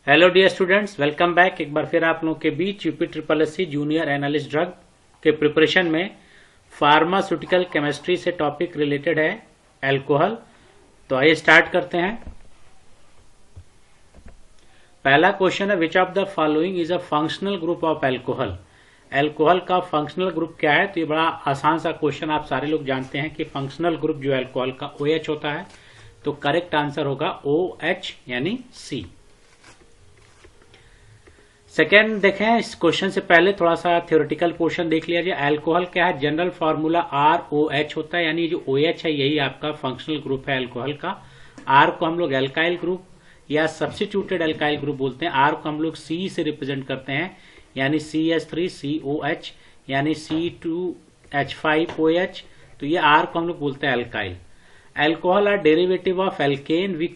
Hello dear students, welcome back. एक बार फिर आप लोगों के बीच UP triple S C junior analyst drug के प्रिपरेशन में फार्मास्यूटिकल केमिस्ट्री से टॉपिक रिलेटेड है अल्कोहल। तो आइए स्टार्ट करते हैं। पहला क्वेश्चन है, which of the following is a functional group of alcohol. Alcohol का फंक्शनल ग्रुप क्या है? तो ये बड़ा आसान सा क्वेश्चन, आप सारे लोग जानते हैं कि फंक्शनल ग्रुप जो अल्कोहल का OH होता है। तो करेक्ट आंसर होगा OH यानी C। सेकेंड देखें, इस क्वेश्चन से पहले थोड़ा सा थ्योरेटिकल पोर्शन देख लिया जाए। अल्कोहल क्या है? जनरल फार्मूला ROH होता है, यानी जो OH है यही आपका फंक्शनल ग्रुप है अल्कोहल का। R को हम लोग एल्काइल ग्रुप या सब्स्टिट्यूटेड एल्काइल ग्रुप बोलते हैं। R को हम लोग C से रिप्रेजेंट करते हैं, यानी CH3COH यानी C2H5OH। तो ये R को हम लोग बोलते हैं alkyl. Alcohol are derivative of alkane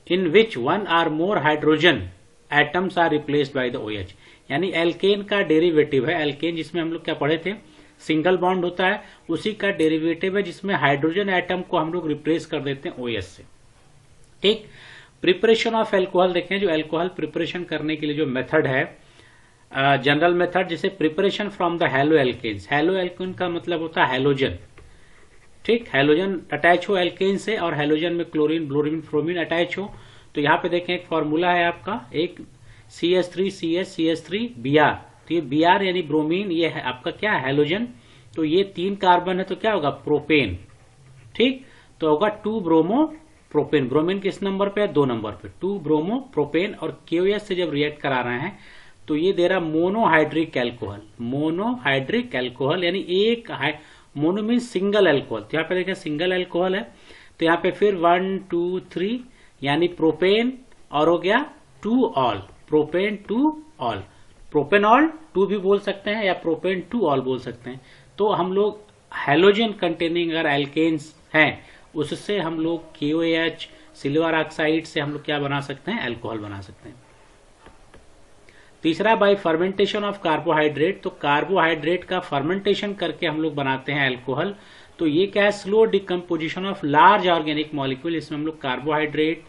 in which one or more hydrogen atoms are replaced by the OH। यानी एल्केन का डेरिवेटिव है, एल्केन जिसमें हम लोग क्या पढ़े थे, सिंगल बॉन्ड होता है, उसी का डेरिवेटिव है जिसमें हाइड्रोजन एटम को हम लोग रिप्लेस कर देते हैं OH से। ठीक। प्रिपरेशन ऑफ एल्कोहल देखें, जो एल्कोहल प्रिपरेशन करने के लिए जो मेथड है, जनरल मेथड, जिसे preparation from the halo alkanes. Halo alkane का मतलब होता है हैलोजन। ठीक, हैलोजन अटैच हो एल्केन से और हैलोजन में क्लोरीन, ब्रोमीन, फ्रोमीन अटैच हो। तो यहाँ पे देखें एक फॉर्मूला है आपका, एक CH3CH3Br। तो ये Br यानी ब्रोमीन, ये है आपका क्या है, हैलोजन। तो ये 3 कार्बन है तो क्या होगा, प्रोपेन। ठीक, तो होगा 2 ब्रोमो प्रोपेन। ब्रोमीन किस नंबर पे है, 2 नंबर पे, 2 ब्रोमो प्रोपेन। और KOH से जब रिएक्ट करा रहे हैं तो ये दे रहा मोनोहाइड्रिक एल्कोहल। मोनोहाइड्रिक एल्कोहल यानी एक मोनो मीन सिंगल एल्कोहल। तो यहाँ पे देखें सिंगल एल्कोहल है, तो यहाँ पे फिर 1 2 3 यानी प्रोपेन और हो गया 2 ऑल, प्रोपेन 2 ऑल, प्रोपेनॉल 2 भी बोल सकते हैं या प्रोपेन 2 ऑल बोल सकते हैं। तो हम लोग हैलोजन कंटेनिंग अगर एल्केन्स हैं उससे हम लोग KOH, सिल्वर ऑक्साइड से हम लोग क्या बना सकते हैं, अल्कोहल बना सकते हैं। तीसरा, बाय फर्मेंटेशन ऑफ कार्बोहाइड्रेट। तो कार्बोहाइड्रेट का फर्मेंटेशन करके हम लोग बनाते हैं अल्कोहल। तो ये क्या है, slow decomposition of large organic molecule. इसमें हम लोग कार्बोहाइड्रेट,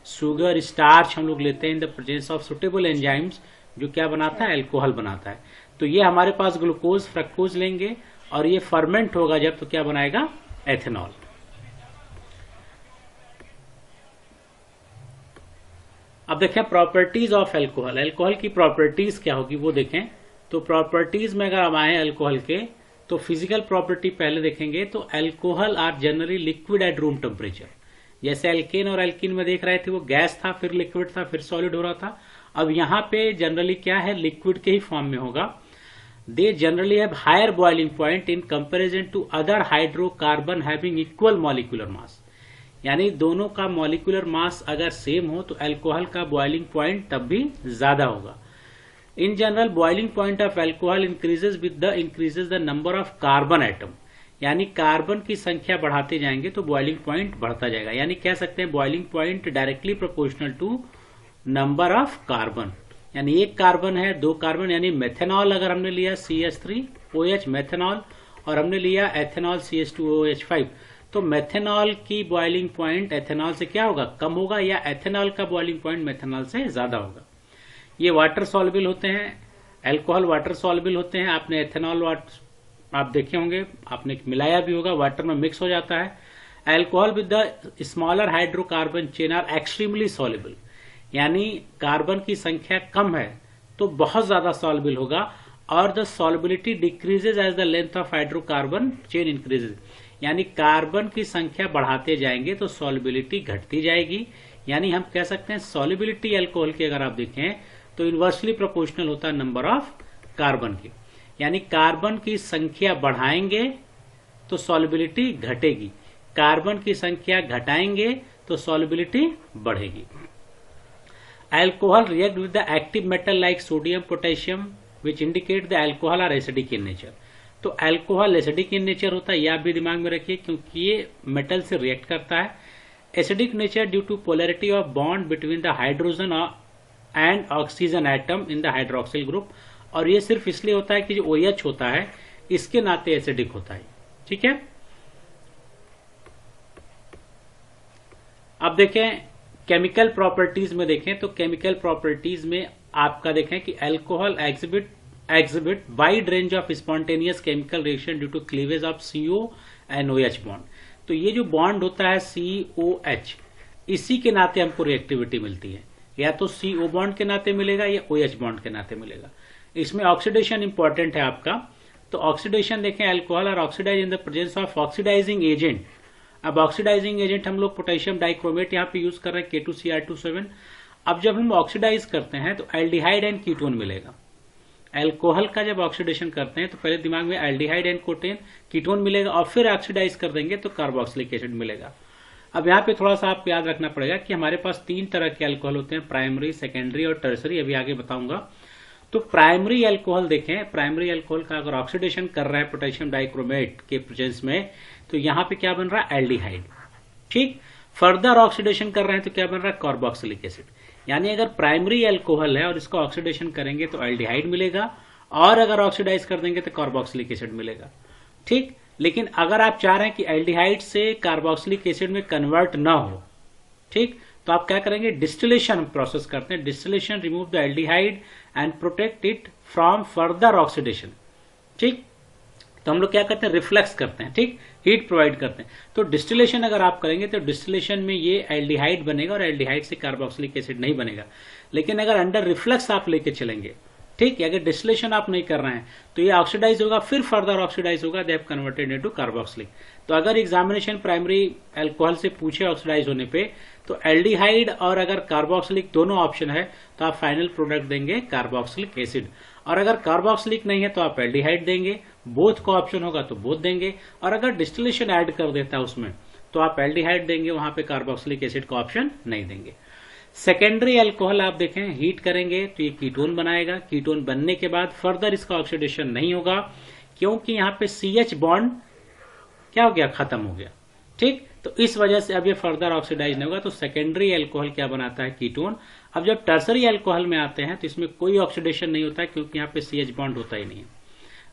शुगर, स्टार्च हम लोग लेते हैं इन the presence of suitable enzymes, जो क्या बनाता है, अल्कोहल बनाता है। तो ये हमारे पास ग्लूकोज, फ्रक्टोज लेंगे और ये फर्मेंट होगा जब, तो क्या बनाएगा, एथेनॉल। अब देखें प्रॉपर्टीज ऑफ अल्कोहल। अल्कोहल की प्रॉपर्टीज क्या होगी वो देखें। तो प्रॉपर्टीज में अगर हम आए अल्कोहल के, तो फिजिकल प्रॉपर्टी पहले देखेंगे। तो alcohol are generally liquid at room temperature. जैसे एल्केन और एल्कीन में देख रहे थे, वो गैस था, फिर लिक्विड था, फिर सॉलिड हो रहा था। अब यहाँ पे जनरली क्या है, लिक्विड के ही फॉर्म में होगा। They generally have higher boiling point in comparison to other hydrocarbon having equal molecular mass. यानी दोनों का मॉलिक्यूलर मास अगर सेम हो तो अल्कोहल का बॉइलिंग पॉइंट तब भी ज्यादा होगा। In general boiling point of alcohol increases the number of carbon atom. यानी कार्बन की संख्या बढ़ाते जाएंगे तो बॉइलिंग पॉइंट बढ़ता जाएगा। यानी कह सकते हैं boiling point directly proportional to number of carbon. यानी एक कार्बन है, 2 कार्बन, यानी मेथेनॉल अगर हमने लिया CH3OH मेथेनॉल और हमने लिया एथेनॉल CH2OH5, तो मेथेनॉल की बॉइलिंग पॉइंट एथेनॉल से क्या होगा, कम होगा, या एथेनॉल का बॉइलिंग पॉइंट मेथेनॉल से ज्यादा होगा। ये वाटर सॉल्युबल होते हैं, अल्कोहल वाटर सॉल्युबल होते हैं। आपने एथेनॉल आप देखे होंगे, आपने मिलाया भी होगा, वाटर में मिक्स हो जाता है। Alcohol with the smaller hydrocarbon chain are extremely soluble. यानी कार्बन की संख्या कम है तो बहुत ज्यादा सॉल्युबल होगा, और the solubility decreases as the length of hydrocarbon chain increases. यानी कार्बन की संख्या बढ़ाते जाएंगे तो सॉल्युबिलिटी घटती जाएगी। यानी हम कह सकते हैं सॉल्युबिलिटी अल्कोहल की अगर आप देखें तो इनवर्सली प्रोपोर्शनल होता है नंबर ऑफ कार्बन की। यानी कार्बन की संख्या बढ़ाएंगे तो सॉल्युबिलिटी घटेगी, कार्बन की संख्या घटाएंगे तो सॉल्युबिलिटी बढ़ेगी। Alcohol react with the active metal like sodium, potassium, which indicate the alcohol are acidic in nature. तो अल्कोहल एसिडिक इन नेचर होता है, यह आप भी दिमाग में रखिए, क्योंकि ये मेटल से रिएक्ट करता है। Acidic nature due to polarity of bond between the hydrogen and oxygen atom in the hydroxyl group. और ये सिर्फ इसलिए होता है कि जो OH होता है इसके नाते एसिडिक होता है। ठीक है, अब देखें केमिकल प्रॉपर्टीज में देखें तो केमिकल प्रॉपर्टीज में आपका देखें कि alcohol exhibit wide range of spontaneous chemical reaction due to cleavage of CO and OH bond। तो ये जो बॉन्ड होता है COH, इसी के नाते हमको रिएक्टिविटी मिलती है, या तो CO बॉन्ड के नाते मिलेगा या OH बॉन्ड के नाते मिलेगा। इसमें ऑक्सीडेशन इंपॉर्टेंट है आपका। तो ऑक्सीडेशन देखें, alcohol are oxidise in the presence of oxidising agent. अब ऑक्सीडाइजिंग एजेंट हम लोग पोटेशियम डाइक्रोमेट यहाँ पे यूज कर रहे हैं K2Cr27। अब जब हम ऑक्सीडाइज करते हैं तो एल्डिहाइड एंड कीटोन मिलेगा। अल्कोहल का जब ऑक्सीडेशन करते हैं तो पहले दिमाग में एल्डिहाइड एंड कीटोन मिलेगा और फिर ऑक्सीडाइज कर देंगे तो कार्बोक्सिलिक एसिड मिलेगा। अब यहाँ पे थोड़ा सा आपको याद रखना पड़ेगा कि हमारे पास 3 तरह के अल्कोहल होते हैं, प्राइमरी, सेकेंडरी और टर्सरी। अभी आगे बताऊंगा। तो प्राइमरी अल्कोहल देखें, प्राइमरी अल्कोहल का अगर ऑक्सीडेशन कर रहा है पोटेशियम डाइक्रोमेट के प्रेजेंस में तो यहाँ पे क्या बन रहा है, एल्डिहाइड। ठीक, फर्दर ऑक्सीडेशन कर रहे हैं तो क्या बन रहा है, कार्बोक्सिलिक एसिड। यानी अगर प्राइमरी अल्कोहल है और इसको ऑक्सीडेशन करेंगे तो एल्डिहाइड मिलेगा, और अगर ऑक्सीडाइज कर देंगे तो कार्बोक्सिलिक एसिड मिलेगा। ठीक, लेकिन अगर आप चाह रहे हैं कि एल्डिहाइड से कार्बोक्सिलिक एसिड में कन्वर्ट ना हो, ठीक, तो आप क्या करेंगे, डिस्टिलेशन प्रोसेस करते हैं। Distillation remove the aldehyde and protect it from further oxidation. ठीक, तो हम लोग क्या करते हैं, रिफ्लेक्स करते हैं। ठीक, हीट प्रोवाइड करते हैं। तो डिस्टिलेशन अगर आप करेंगे तो डिस्टिलेशन में ये एल्डिहाइड बनेगा और एल्डिहाइड से कार्बोक्सिलिक एसिड नहीं बनेगा। लेकिन अगर अंडर रिफ्लेक्स आप लेके चलेंगे, ठीक, अगर डिस्टिलेशन आप नहीं कर रहे हैं तो ये ऑक्सीडाइज होगा, फिर फर्दर ऑक्सीडाइज होगा, they have converted into carboxylic. तो अगर एग्जामिनेशन प्राइमरी अल्कोहल से पूछे ऑक्सीडाइज होने पे तो एल्डिहाइड और अगर कार्बोक्सिलिक दोनों ऑप्शन है तो आप फाइनल प्रोडक्ट देंगे कार्बोक्सिलिक एसिड, और अगर कार्बोक्सिलिक नहीं है तो आप एल्डिहाइड देंगे। बोथ का ऑप्शन होगा तो बोथ देंगे, और अगर डिस्टिलेशन ऐड कर देता है उसमें तो आप एल्डिहाइड देंगे, वहां पे कार्बोक्सिलिक एसिड का ऑप्शन नहीं देंगे। सेकेंडरी अल्कोहल आप देखें, हीट करेंगे तो ये कीटोन बनाएगा। कीटोन बनने के बाद फर्दर इसका ऑक्सीडेशन नहीं होगा क्योंकि यहाँ पे CH बॉन्ड क्या हो गया, खत्म हो गया। ठीक, तो इस वजह से अब ये फर्दर ऑक्सीडाइज नहीं होगा। तो सेकेंडरी अल्कोहल क्या बनाता है, कीटोन। अब जब टर्सरी अल्कोहल में आते हैं तो इसमें कोई ऑक्सीडेशन नहीं होता है क्योंकि यहाँ पे CH बॉन्ड होता ही नहीं है।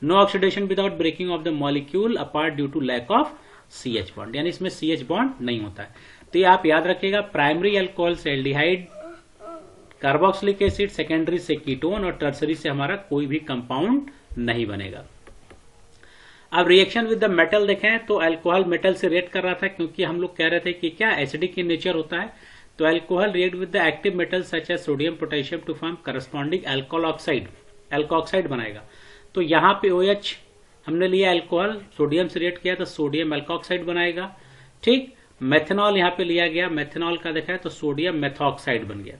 No oxidation without breaking of the molecule apart due to lack of CH bond, यानी इसमें CH बॉन्ड नहीं होता है। तो ये आप याद रखिएगा, प्राइमरी अल्कोहल से एल्डिहाइड, कार्बोक्सिलिक एसिड, सेकेंडरी से कीटोन और टर्सरी से हमारा कोई भी कंपाउंड नहीं बनेगा। अब रिएक्शन विद द मेटल देखें तो अल्कोहल मेटल से रिएक्ट कर रहा था क्योंकि हम लोग कह रहे थे कि क्या एसिडिक इन नेचर होता है। तो alcohol react with the active metal such as sodium potassium to form corresponding alcohol oxide, alkoxide बनाएगा। तो यहाँ पे OH हमने लिया, अल्कोहल सोडियम से रिएक्ट किया तो सोडियम अल्कोऑक्साइड बनाएगा। ठीक, मेथनॉल यहाँ पे लिया गया, मेथनॉल का देखा है तो सोडियम मेथॉक्साइड बन गया।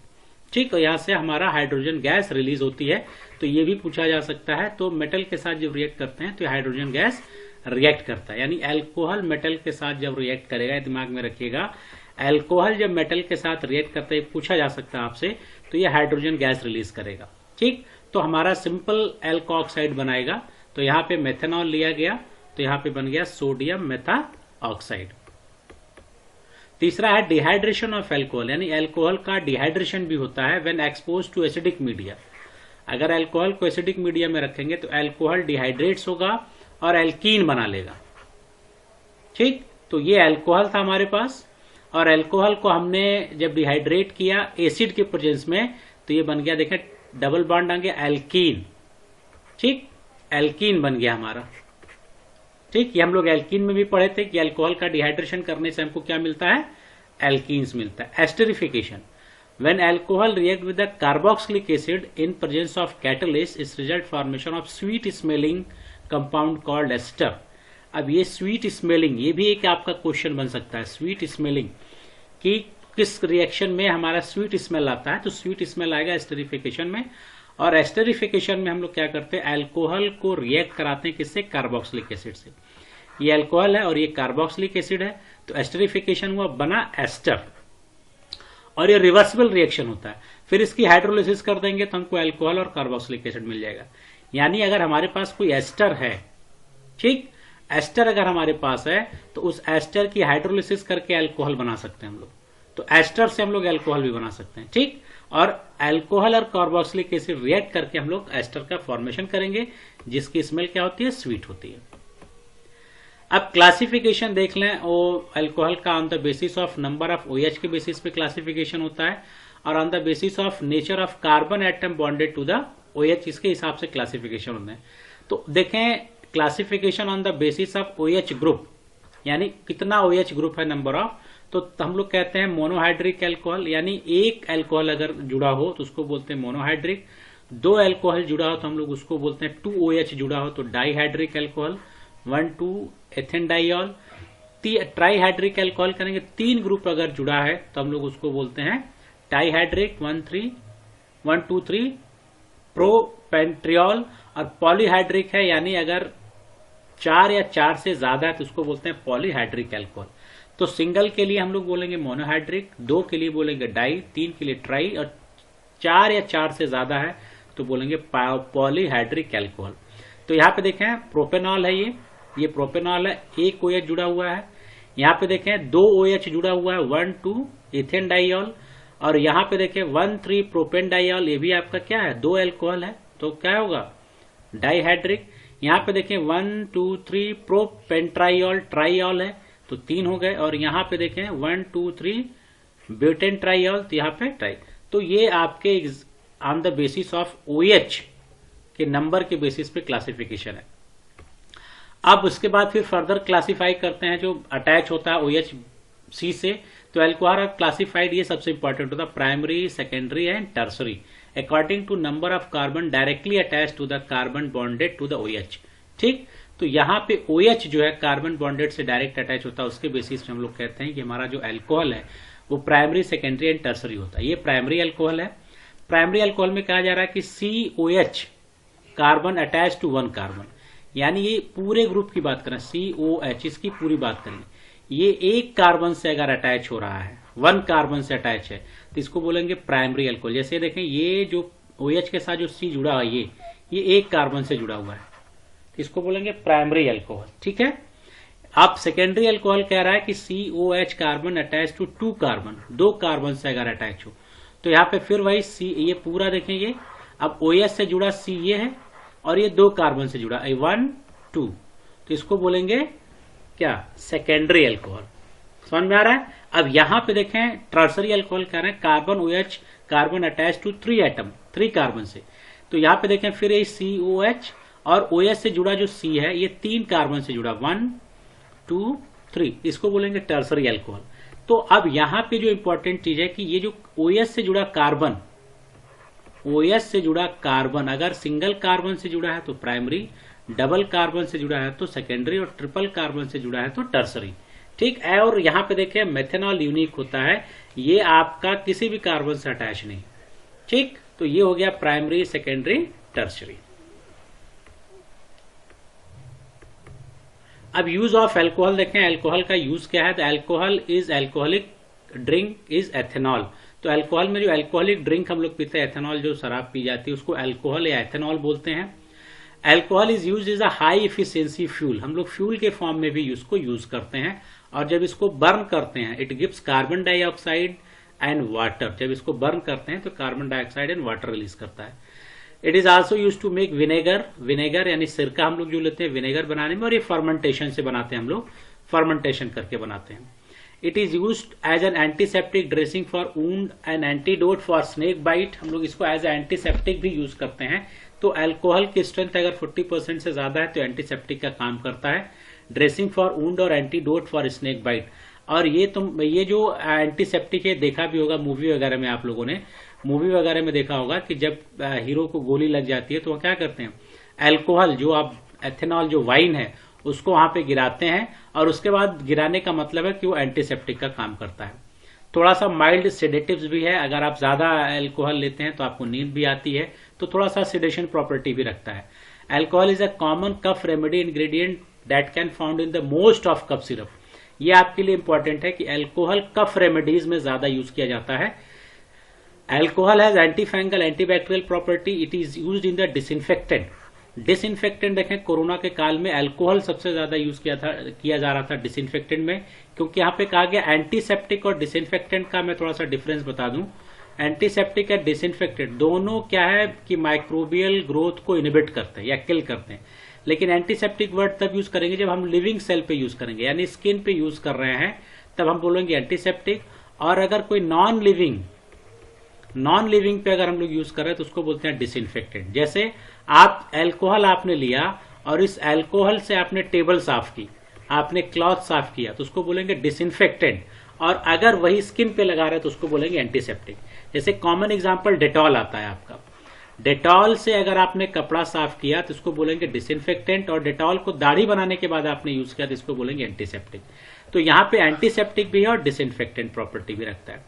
ठीक, और यहाँ से हमारा हाइड्रोजन गैस रिलीज होती है। तो ये भी पूछा जा सकता है। तो मेटल के साथ जब रिएक्ट करते हैं तो हाइड्रोजन गैस रिएक्ट करता है, यानी अल्कोहल मेटल के साथ जब रिएक्ट करेगा, दिमाग में रखिएगा, अल्कोहल जब मेटल के साथ रिएक्ट करता है, पूछा जा सकता है आपसे, तो ये हाइड्रोजन गैस रिलीज करेगा। ठीक, तो हमारा सिंपल अल्कोऑक्साइड बनाएगा। तो यहाँ पे मेथनॉल लिया गया तो यहाँ पे बन गया सोडियम मेथॉक्साइड। तीसरा है डिहाइड्रेशन ऑफ अल्कोहल, यानी अल्कोहल का डिहाइड्रेशन भी होता है when expose to acidic media. अगर अल्कोहल को एसिडिक मीडिया में रखेंगे तो अल्कोहल डिहाइड्रेट्स होगा और एल्कीन बना लेगा। ठीक, तो ये अल्कोहल था हमारे पास, और अल्कोहल को हमने जब डिहाइड्रेट किया एसिड के प्रेजेंस में तो ये बन गया, देखें डबल बॉन्ड आ गया एल्कीन। ठीक, एल्कीन बन गया हमारा। ठीक, ये हम लोग एल्कीन में भी पढ़े थे कि अल्कोहल का डिहाइड्रेशन करने से हमको क्या मिलता है, एल्कीन्स मिलता है। Esterification, when alcohol react with the carboxylic acid in presence of catalyst is result formation of sweet smelling compound called ester. अब ये स्वीट स्मेलिंग, ये भी एक आपका क्वेश्चन बन सकता है, स्वीट स्मेलिंग कि किस रिएक्शन में हमारा स्वीट स्मेल आता है। तो स्वीट स्मेल आएगा एस्टरिफिकेशन में, और एस्टरिफिकेशन में हम लोग क्या करते हैं, अल्कोहल को रिएक्ट कराते हैं किससे, कार्बोक्सिलिक एसिड से। ये अल्कोहल है और ये कार्बोक्सिलिक एसिड है, तो एस्टरिफिकेशन हुआ, बना एस्टर, और ये रिवर्सिबल रिएक्शन होता है। फिर इसकी हाइड्रोलिसिस कर देंगे तो हमको अल्कोहल और कार्बोक्सिलिक एसिड मिल जाएगा। यानी अगर हमारे पास कोई एस्टर है, ठीक, एस्टर अगर हमारे पास है तो उस एस्टर की हाइड्रोलिसिस करके अल्कोहल बना सकते हैं हम लोग। तो एस्टर से हम लोग अल्कोहल भी बना सकते हैं। ठीक, और अल्कोहल और कार्बोक्सिलिक एसिड रिएक्ट करके हम लोग एस्टर का फॉर्मेशन करेंगे जिसकी स्मेल क्या होती है, स्वीट होती है। अब क्लासिफिकेशन देख लें, वो अल्कोहल का on the basis of number of OH के बेसिस पे क्लासिफिकेशन होता है और on the basis of nature of carbon atom bonded to the OH, इसके हिसाब से क्लासिफिकेशन होते हैं। तो देखें classification on the basis of OH group, यानी कितना OH ग्रुप है, नंबर ऑफ, तो हम लोग कहते हैं मोनोहाइड्रिक अल्कोहल, यानी एक अल्कोहल अगर जुड़ा हो तो उसको बोलते हैं मोनोहाइड्रिक। दो अल्कोहल जुड़ा हो तो हम लोग उसको बोलते हैं 2OH जुड़ा हो तो dihydric alcohol, 1,2 ethane diol. Trihydric alcohol करेंगे, 3 ग्रुप अगर जुड़ा है तो हम लोग उसको बोलते हैं डाईहाइड्रिक, 1,2,3 प्रोपेंट्रियोल। और पॉलीहाइड्रिक है, यानी अगर 4 या 4 से ज्यादा है तो उसको बोलते हैं पॉलीहाइड्रिक अल्कोहल। तो सिंगल के लिए हम लोग बोलेंगे मोनोहाइड्रिक, 2 के लिए बोलेंगे डाई, 3 के लिए ट्राई, और 4 या 4 से ज्यादा है तो बोलेंगे पॉलीहाइड्रिक अल्कोहल। तो यहाँ पे देखें प्रोपेनॉल है, ये प्रोपेनॉल है, एक OH जुड़ा हुआ है। यहाँ पे देखें 2 OH जुड़ा हुआ है, 1,2 एथेन डाइऑल। और यहाँ पे देखें 1,3 प्रोपेन डाइऑल, ये भी आपका क्या है, 2 अल्कोहल है, तो क्या होगा डाईहाइड्रिक। यहाँ पे देखें 1, 2, 3 प्रोपेंट्राइऑल, ट्राइऑल है तो 3 हो गए। और यहाँ पे देखें 1, 2, 3 ब्यूटेन ट्राइऑल, तो यहाँ पे ट्राई। तो ये आपके on the basis of OH के नंबर के बेसिस पे क्लासिफिकेशन है। अब उसके बाद फिर फर्दर क्लासिफाई करते हैं जो अटैच होता है OH-C से। तो अल्कोहल क्लासिफाइड, ये सबसे इंपॉर्टेंट होता है, primary, secondary and tertiary according to number of carbon directly attach to the carbon bonded to the OH। ठीक, तो यहाँ पे OH जो है कार्बन बॉन्डेड से डायरेक्ट अटैच होता है, उसके बेसिस पे हम लोग कहते हैं कि हमारा जो अल्कोहल है वो प्राइमरी, सेकेंडरी एंड टर्सरी होता है। ये प्राइमरी अल्कोहल है। प्राइमरी अल्कोहल में कहा जा रहा है कि COH carbon attach to 1 carbon, यानी ये पूरे ग्रुप की बात करें, COH इसकी पूरी बात करें, ये एक कार्बन से अगर अटैच हो रहा है, 1 कार्बन से अटैच है, तो इसको बोलेंगे प्राइमरी अल्कोहल। जैसे देखें ये जो OH के साथ जो C जुड़ा है, ये एक कार्बन से जुड़ा हुआ है, इसको बोलेंगे प्राइमरी अल्कोहल। ठीक है। अब सेकेंडरी अल्कोहल कह रहा है कि COH carbon attach to 2 carbon, 2 carbon से अगर अटैच हो, तो यहाँ पे फिर वही C, ये पूरा देखेंगे, अब OH से जुड़ा C ये है और ये 2 कार्बन से जुड़ा 1, 2, तो इसको बोलेंगे क्या, सेकेंडरी अल्कोहल। समझ में आ रहा है। अब यहां पे देखें टर्सरी अल्कोहल कह रहे हैं carbon OH carbon attach to 3 atom, 3 carbon से, तो यहां पे देखें फिर ये COH और OH से जुड़ा जो C है ये 3 कार्बन से जुड़ा, 1, 2, 3, इसको बोलेंगे टर्सरी अल्कोहल। तो अब यहां पे जो इंपॉर्टेंट चीज है कि ये जो OH से जुड़ा कार्बन, OH से जुड़ा कार्बन अगर सिंगल कार्बन से जुड़ा है तो प्राइमरी, डबल कार्बन से जुड़ा है तो सेकेंडरी, और ट्रिपल कार्बन से जुड़ा है तो टर्सरी। ठीक है। और यहां पे देखिए मेथेनॉल यूनिक होता है, ये आपका किसी भी कार्बन से अटैच नहीं। ठीक, तो ये हो गया प्राइमरी, सेकेंडरी, टर्सरी। अब यूज ऑफ अल्कोहल देखें, अल्कोहल का यूज क्या है। Alcohol is alcoholic drink is ethanol. तो अल्कोहल में जो अल्कोहलिक ड्रिंक हम लोग पीते हैं, एथेनॉल जो शराब पी जाती है उसको अल्कोहल या एथेनॉल बोलते हैं। Alcohol is use is a high efficiency fuel, हम लोग फ्यूल के फॉर्म में भी इसको यूज करते हैं। और जब इसको बर्न करते हैं it gives carbon dioxide and water, जब इसको बर्न करते हैं तो carbon dioxide and water release करता है। It is also use to make vinegar, vinegar यानी सिरका हम लोग जो लेते हैं विनेगर बनाने में, और ये फर्मेंटेशन से बनाते हैं, हम लोग फर्मेंटेशन करके बनाते हैं। It is use as an antiseptic dressing for wound and antidote for snake bite, हम लोग इसको एज एंटीसेप्टिक भी यूज करते हैं। तो अल्कोहल की स्ट्रेंथ अगर 40% से ज्यादा है तो एंटीसेप्टिक का काम करता है, ड्रेसिंग फॉर वुंड और एंटीडोट फॉर स्नेक बाइट। और ये जो एंटीसेप्टिक है देखा भी होगा मूवी वगैरह में, आप लोगों ने मूवी वगैरह में देखा होगा कि जब हीरो को गोली लग जाती है तो वो क्या करते हैं, अल्कोहल जो आप एथेनॉल जो वाइन है उसको वहां पे गिराते हैं, और उसके बाद गिराने का मतलब है कि वो एंटीसेप्टिक का काम करता है। थोड़ा सा माइल्ड सेडेटिव्स भी है, अगर आप ज्यादा अल्कोहल लेते हैं तो आपको नींद भी आती है, तो थोड़ा सा सेडेशन प्रॉपर्टी भी रखता है। Alcohol is a common cough remedy ingredient that can found in the most of cough syrup. ये आपके लिए इंपॉर्टेंट है कि अल्कोहल कफ रेमेडीज में ज्यादा यूज किया जाता है। Alcohol has anti fungal antibacterial property, it is used in the disinfectant. Disinfectant देखें कोरोना के काल में अल्कोहल सबसे ज्यादा यूज किया जा रहा था डिसइंफेक्टेंट में, क्योंकि यहाँ पे कहा गया एंटीसेप्टिक और डिसइंफेक्टेंट का मैं थोड़ा सा डिफरेंस बता दूं। एंटीसेप्टिक और डिसइंफेक्टेंट दोनों क्या है कि माइक्रोबियल ग्रोथ को इनहिबिट करते हैं या किल करते हैं। लेकिन एंटीसेप्टिक वर्ड तब यूज करेंगे जब हम लिविंग सेल पे यूज करेंगे, यानी स्किन पे यूज कर रहे हैं तब हम बोलेंगे एंटीसेप्टिक। और अगर कोई नॉन लिविंग पे अगर हम लोग यूज कर रहे हैं तो उसको बोलते हैं डिसइंफेक्टेंट। जैसे आप एल्कोहल आपने लिया और इस एल्कोहल से आपने टेबल साफ की, आपने क्लॉथ साफ किया, तो उसको बोलेंगे डिसइंफेक्टेंट। और अगर वही स्किन पे लगा रहे हैं तो उसको बोलेंगे एंटीसेप्टिक। जैसे कॉमन एग्जांपल डेटॉल आता है आपका, डेटॉल से अगर आपने कपड़ा साफ किया तो इसको बोलेंगे डिसइंफेक्टेंट, और डेटॉल को दाढ़ी बनाने के बाद आपने यूज किया तो इसको बोलेंगे एंटीसेप्टिक। तो यहाँ पे एंटीसेप्टिक भी है और डिसइंफेक्टेंट प्रॉपर्टी भी रखता है।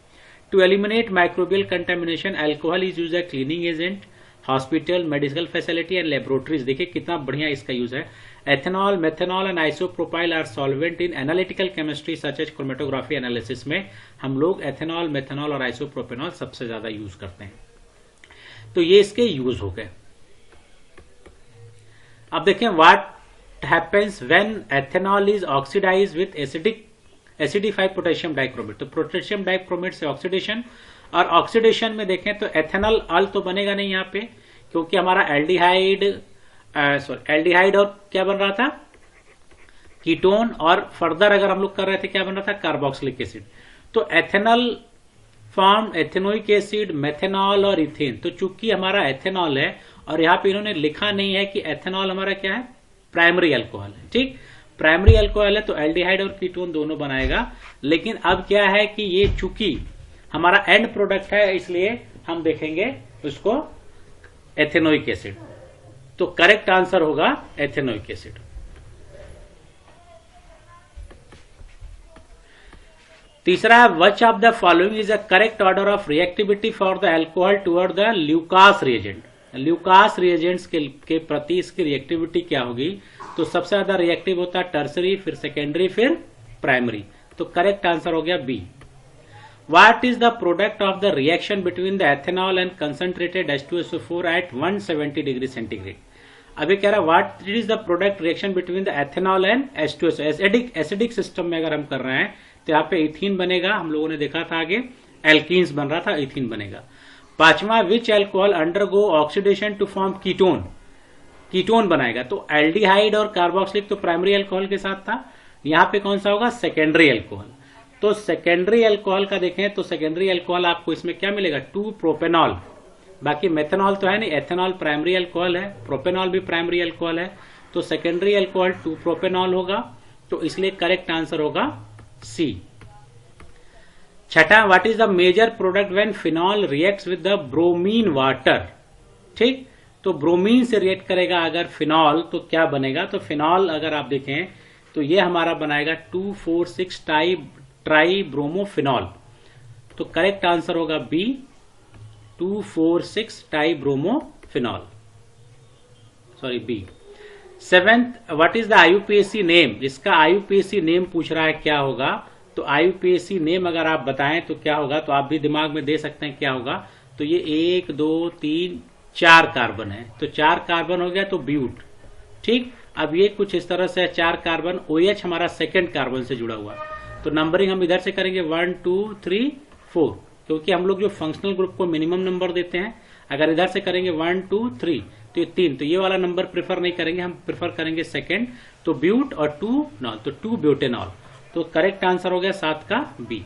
To eliminate microbial contamination alcohol is use as cleaning agent, hospital, medical facility and laboratories. देखिए कितना बढ़िया इसका यूज है। Ethanol, methanol and isopropyl are solvent in analytical chemistry such as chromatography analysis में हम लोग एथेनॉल, मेथेनॉल और isopropanol सबसे ज्यादा यूज करते हैं। तो ये इसके यूज हो गए। अब देखें what happens when ethanol is oxidise with acidified potassium dichromate. तो पोटेशियम डाइक्रोमेट से ऑक्सीडेशन, और ऑक्सीडेशन में देखें तो एथेनॉल अल तो बनेगा नहीं यहाँ पे, क्योंकि हमारा एल्डिहाइड और क्या बन रहा था, कीटोन, और फर्दर अगर हम लोग कर रहे थे क्या बन रहा था, कार्बोक्सिलिक एसिड। तो ethanol form ethanoic acid, methanol और इथेन। तो चूंकि हमारा एथेनॉल है और यहाँ पे इन्होंने लिखा नहीं है कि एथेनॉल हमारा क्या है, प्राइमरी अल्कोहल है। ठीक, प्राइमरी अल्कोहल है तो एल्डिहाइड और कीटोन दोनों बनाएगा। लेकिन अब क्या है कि ये चूंकि हमारा एंड प्रोडक्ट है इसलिए हम देखेंगे उसको एथेनोइक एसिड। तो करेक्ट आंसर होगा एथेनोइक एसिड। तीसरा, which of the following is a correct order of reactivity for the alcohol toward the Lucas reagent. Lucas reagents के प्रति इसकी रिएक्टिविटी क्या होगी, तो सबसे ज्यादा रिएक्टिव होता है टर्सरी, फिर सेकेंडरी, फिर प्राइमरी। तो करेक्ट आंसर हो गया B. What is the product of the reaction between the ethanol and concentrated H2SO4 at 170 degree centigrade. अभी कह रहा है what is the product reaction between the ethanol and H2SO। Acidic system में अगर हम कर रहे हैं तो यहाँ पे इथीन बनेगा, हम लोगों ने देखा था आगे एल्कीन्स बन रहा था, इथीन बनेगा। पांचवा, which alcohol undergo oxidation to form ketone. Ketone बनाएगा, तो एल्डिहाइड और कार्बोक्सिलिक तो प्राइमरी अल्कोहल के साथ था, यहाँ पे कौन सा होगा, सेकेंडरी अल्कोहल। तो सेकेंडरी अल्कोहल का देखें तो सेकेंडरी अल्कोहल आपको इसमें क्या मिलेगा, 2 प्रोपेनॉल। बाकी मेथेनॉल तो है नहीं, एथेनॉल प्राइमरी अल्कोहल है, प्रोपेनॉल भी प्राइमरी अल्कोहल है, तो सेकेंडरी अल्कोहल 2 प्रोपेनॉल होगा। तो इसलिए करेक्ट आंसर होगा सी। छठा, what is the major product when phenol reacts with the bromine water. ठीक, तो ब्रोमीन से रिएक्ट करेगा अगर फिनॉल तो क्या बनेगा, तो फिनॉल अगर आप देखें तो ये हमारा बनाएगा 2,4,6 ट्राई ब्रोमोफिनॉल। तो करेक्ट आंसर होगा B, 2,4,6 tri bromophenol, sorry B. Seventh, what is the IUPAC name. इसका IUPAC नेम पूछ रहा है क्या होगा, तो IUPAC नेम अगर आप बताएं तो क्या होगा, तो आप भी दिमाग में दे सकते हैं क्या होगा। तो ये 1 2 3 4 कार्बन है, तो 4 कार्बन हो गया तो ब्यूट। ठीक, अब ये कुछ इस तरह से 4 कार्बन, OH हमारा सेकेंड कार्बन से जुड़ा हुआ, तो नंबरिंग हम इधर से करेंगे 1 2 3 4, क्योंकि हम लोग जो फंक्शनल ग्रुप को मिनिमम नंबर देते हैं, अगर इधर से करेंगे 1 2 3 तो ये 3, तो ये वाला नंबर प्रेफर नहीं करेंगे, हम प्रेफर करेंगे सेकेंड, तो ब्यूट और 2 नॉल, तो 2 ब्यूटेनॉल। तो करेक्ट आंसर हो गया 7 का बी।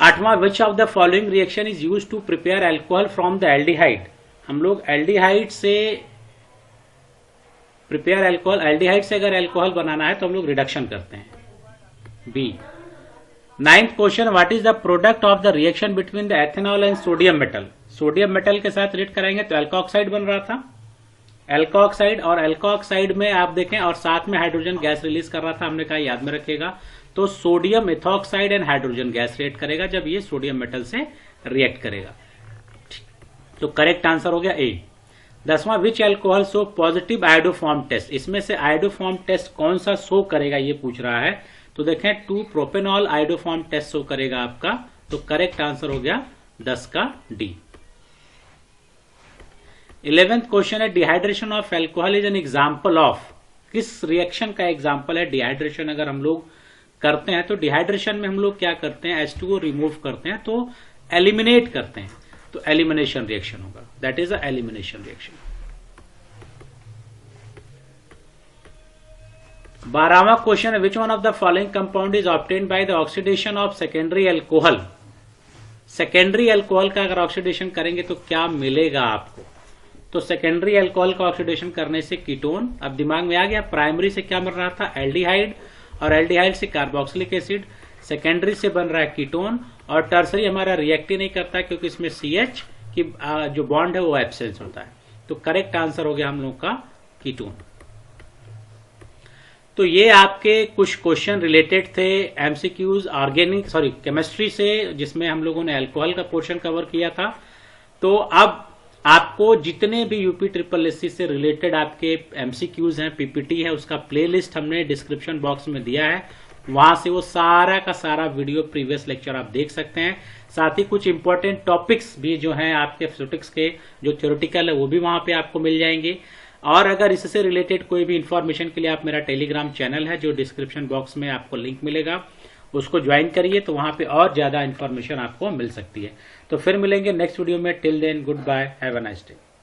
आठवां, which of the following reaction is use to prepare alcohol from the aldehyde. हम लोग एल्डिहाइड से प्रिपेयर अल्कोहल, एल्डिहाइड से अगर अल्कोहल बनाना है तो हम लोग रिडक्शन करते हैं, B. 9th question, what is the product of the reaction between the ethanol and sodium metal. Sodium metal के साथ रिएक्ट कराएंगे तो एल्कोऑक्साइड बन रहा था, एल्कोऑक्साइड, और एल्कोऑक्साइड में आप देखें और साथ में हाइड्रोजन गैस रिलीज कर रहा था, हमने कहा याद में रखेगा। तो sodium ethoxide and hydrogen gas react करेगा जब ये सोडियम मेटल से रिएक्ट करेगा। तो करेक्ट आंसर हो गया ए। 10वां, which alcohol show positive iodoform test. इसमें से आयोडोफॉर्म टेस्ट कौन सा शो करेगा ये पूछ रहा है, तो देखें 2 प्रोपेनॉल आयोडोफॉर्म टेस्ट शो करेगा आपका। तो करेक्ट आंसर हो गया 10 का डी। 11th क्वेश्चन है, dehydration of alcohol is an example of. किस रिएक्शन का एग्जाम्पल है डिहाइड्रेशन अगर हम लोग करते हैं, तो डिहाइड्रेशन में हम लोग क्या करते हैं, H2O रिमूव करते हैं, तो एलिमिनेट करते हैं, तो एलिमिनेशन रिएक्शन होगा, that is a elimination reaction. 12वां क्वेश्चन है, which one of the following compound is obtained by the oxidation of secondary alcohol. Secondary alcohol का अगर ऑक्सीडेशन करेंगे तो क्या मिलेगा आपको। तो सेकेंडरी एल्कोहल का ऑक्सीडेशन करने से कीटोन, अब दिमाग में आ गया। प्राइमरी से क्या बन रहा था, एल्डिहाइड, और एल्डिहाइड से कार्बोक्सिलिक एसिड। सेकेंडरी से बन रहा है कीटोन, और टर्सरी हमारा रिएक्ट ही नहीं करता क्योंकि इसमें CH की जो बॉन्ड है वो एब्सेंस होता है। तो करेक्ट आंसर हो गया हम लोग का कीटोन। तो ये आपके कुछ क्वेश्चन रिलेटेड थे एमसीक्यूज ऑर्गेनिक केमिस्ट्री से, जिसमें हम लोगों ने अल्कोहल का पोर्शन कवर किया था। तो अब आपको जितने भी यूपी ट्रिपल एससी से रिलेटेड आपके एमसीक्यूज हैं, पीपीटी है, उसका प्लेलिस्ट हमने डिस्क्रिप्शन बॉक्स में दिया है। वहां से वो सारा का सारा वीडियो प्रीवियस लेक्चर आप देख सकते हैं। साथ ही कुछ इंपॉर्टेंट टॉपिक्स भी जो हैं आपके फिजिक्स के जो थ्योरेटिकल है वो भी वहां पे आपको मिल जाएंगे। और अगर इससे रिलेटेड कोई भी इंफॉर्मेशन के लिए आप, मेरा टेलीग्राम चैनल है जो डिस्क्रिप्शन बॉक्स में आपको लिंक मिलेगा, उसको ज्वाइन करिए, तो वहां पे और ज्यादा इंफॉर्मेशन आपको मिल सकती है। तो फिर मिलेंगे नेक्स्ट वीडियो में। Till then good bye, have a nice day.